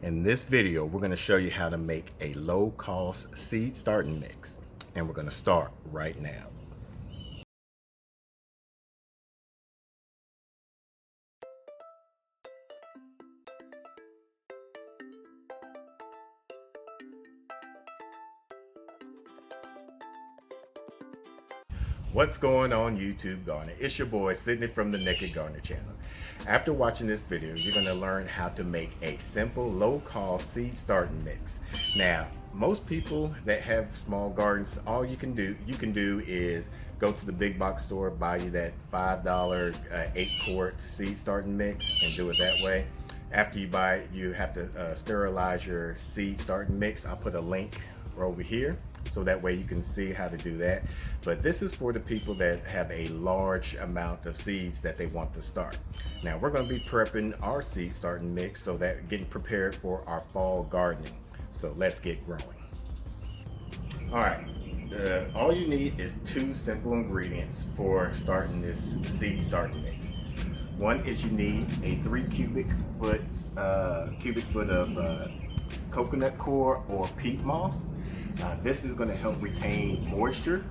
In this video, we're going to show you how to make a low-cost seed starting mix, and we're going to start right now. What's going on YouTube Gardener? It's your boy Sydney from the Naked Gardener channel. After watching this video, you're going to learn how to make a simple low-cost seed starting mix. Now, most people that have small gardens, all you can do is go to the big box store, buy you that $5 8-quart seed starting mix and do it that way. After you buy it, you have to sterilize your seed starting mix. I'll put a link over here so that way you can see how to do that. But this is for the people that have a large amount of seeds that they want to start. Now we're going to be prepping our seed starting mix, so that getting prepared for our fall gardening. So let's get growing. All right, all you need is 2 simple ingredients for starting this seed starting mix. One is you need a 3 cubic foot of coconut coir or peat moss. This is going to help retain moisture,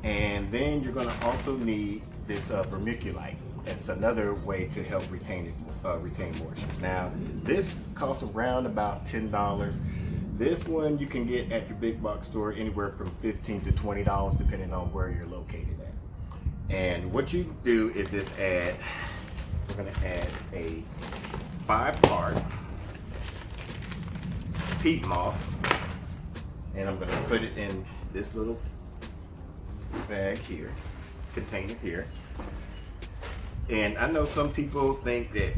and then you're going to also need this vermiculite. It's another way to help retain moisture. Now this costs around about $10. This one you can get at your big box store anywhere from $15 to $20 depending on where you're located at. And what you do is just we're going to add a 5-part peat moss. And I'm going to put it in this little bag here, container here. And I know some people think that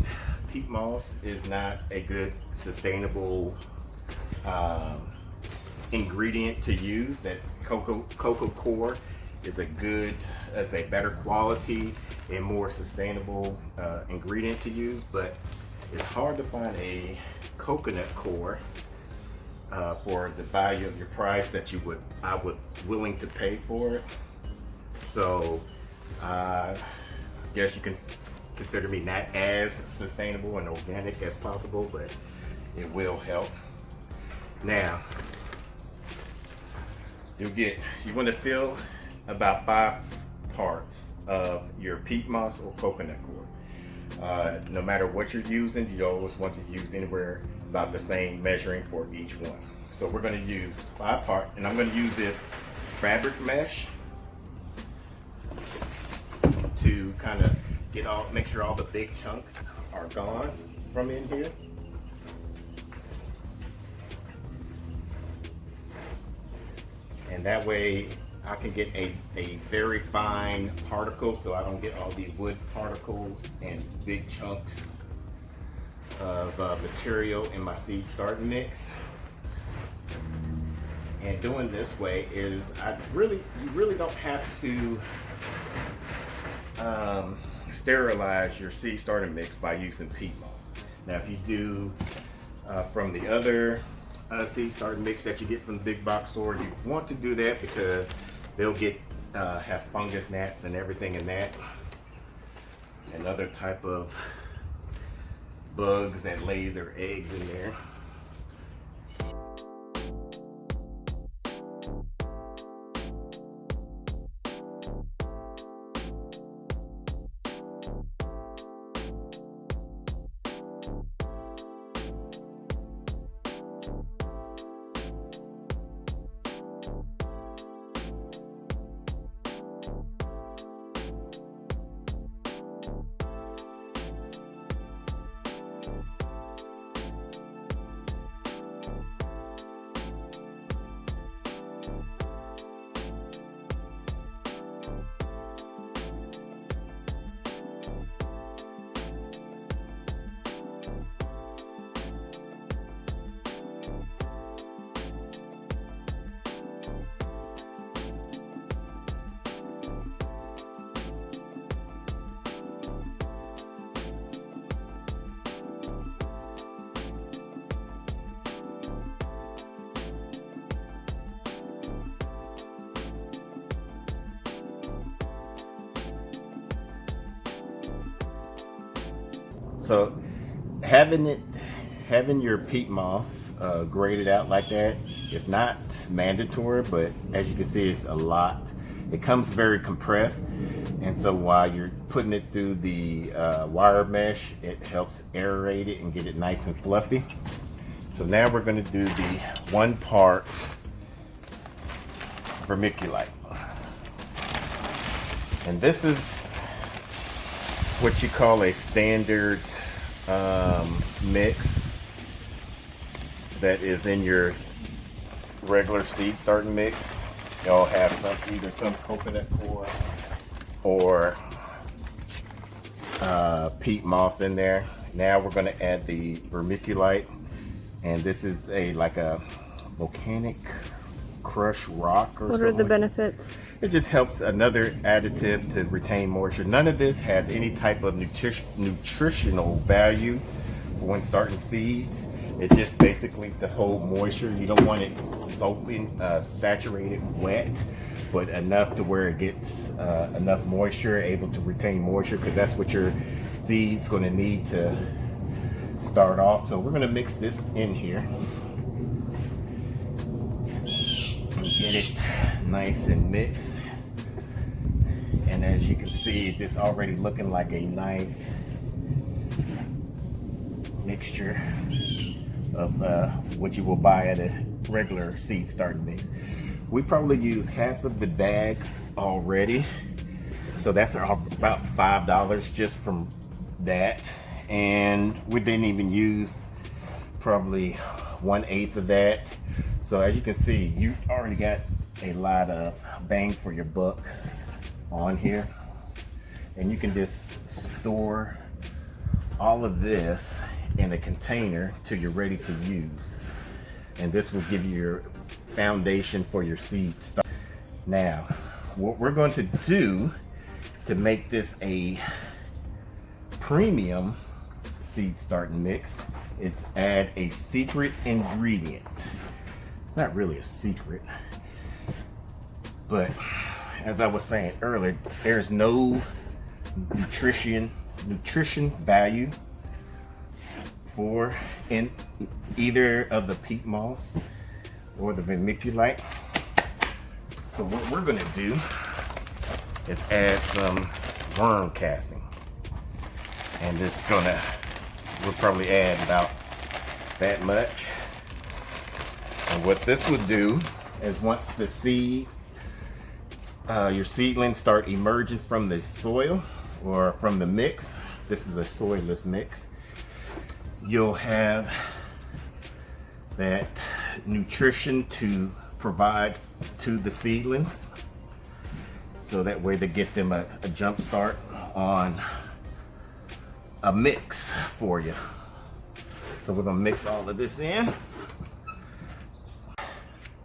peat moss is not a good sustainable ingredient to use, that cocoa coir is a better quality and more sustainable ingredient to use, but it's hard to find a coconut coir for the value of your price that I would willing to pay for it. So I guess you can consider me not as sustainable and organic as possible, but it will help. Now you want to fill about 5 parts of your peat moss or coconut coir. No matter what you're using, you always want to use anywhere about the same measuring for each one. So we're going to use 5 parts, and I'm going to use this fabric mesh to kind of make sure all the big chunks are gone from in here. And that way I can get a very fine particle, so I don't get all these wood particles and big chunks of material in my seed starting mix. And doing this way is you really don't have to sterilize your seed starting mix by using peat moss. Now if you do from the other seed starting mix that you get from the big box store, you want to do that because they'll have fungus gnats and everything in that, and other type of bugs that lay their eggs in there. So having it having your peat moss graded out like that is not mandatory, but as you can see, it's a lot. It comes very compressed, and so while you're putting it through the wire mesh, it helps aerate it and get it nice and fluffy. So now we're going to do the 1 part vermiculite, and this is what you call a standard mix that is in your regular seed starting mix. Y'all have either some coconut coir or peat moss in there. Now we're going to add the vermiculite, and this is like a volcanic crushed rock or something. What are the benefits? It just helps, another additive to retain moisture. None of this has any type of nutritional value for when starting seeds. It's just basically to hold moisture. You don't want it soaking, saturated, wet, but enough to where it gets enough moisture, able to retain moisture, because that's what your seed's going to need to start off. So we're going to mix this in here. Get it nice and mixed, and as you can see, it's already looking like a nice mixture of what you will buy at a regular seed starting mix. We probably use half of the bag already, so that's about $5 just from that, and we didn't even use probably 1/8 of that. So as you can see, you already got a lot of bang for your buck on here, and you can just store all of this in a container till you're ready to use, and this will give you your foundation for your seed start. Now what we're going to do to make this a premium seed starting mix is add a secret ingredient. It's not really a secret, but as I was saying earlier, there's no nutrition value for in either of the peat moss or the vermiculite. So what we're going to do is add some worm casting, and we'll probably add about that much. And what this would do is once the seed, your seedlings start emerging from the soil or from the mix, this is a soilless mix, you'll have that nutrition to provide to the seedlings, so that way to get them a jump start on a mix for you. So we're gonna mix all of this in.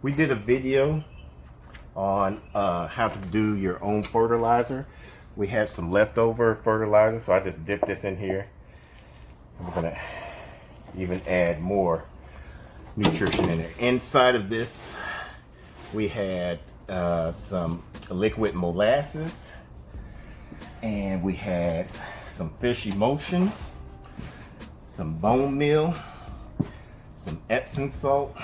We did a video on how to do your own fertilizer. We have some leftover fertilizer, so I just dipped this in here. We're gonna even add more nutrition in there. Inside of this, we had some liquid molasses, and we had some fish emulsion, some bone meal, some Epsom salt,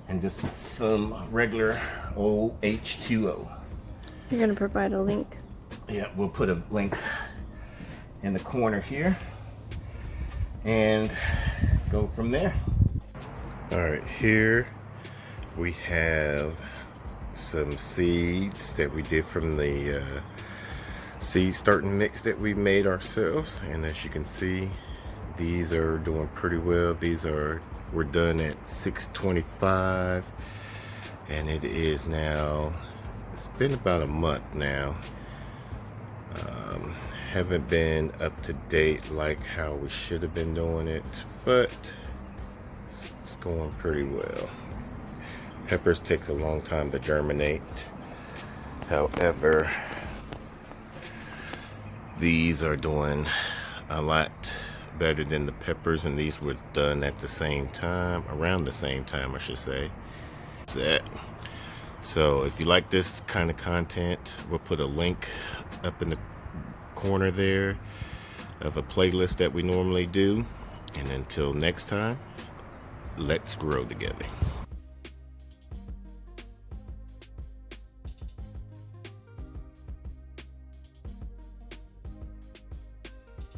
and just some regular old H2O. You're going to provide a link. Yeah, we'll put a link in the corner here and go from there. All right, here we have some seeds that we did from the seed starting mix that we made ourselves, and as you can see, these are doing pretty well. We're done at 625, and it is now, it's been about a month now. Haven't been up to date like how we should have been doing it, but it's going pretty well. Peppers takes a long time to germinate. However, these are doing a lot better than the peppers, and these were done at the same time, around the same time I should say. So if you like this kind of content, we'll put a link up in the corner there of a playlist that we normally do, And until next time, let's grow together.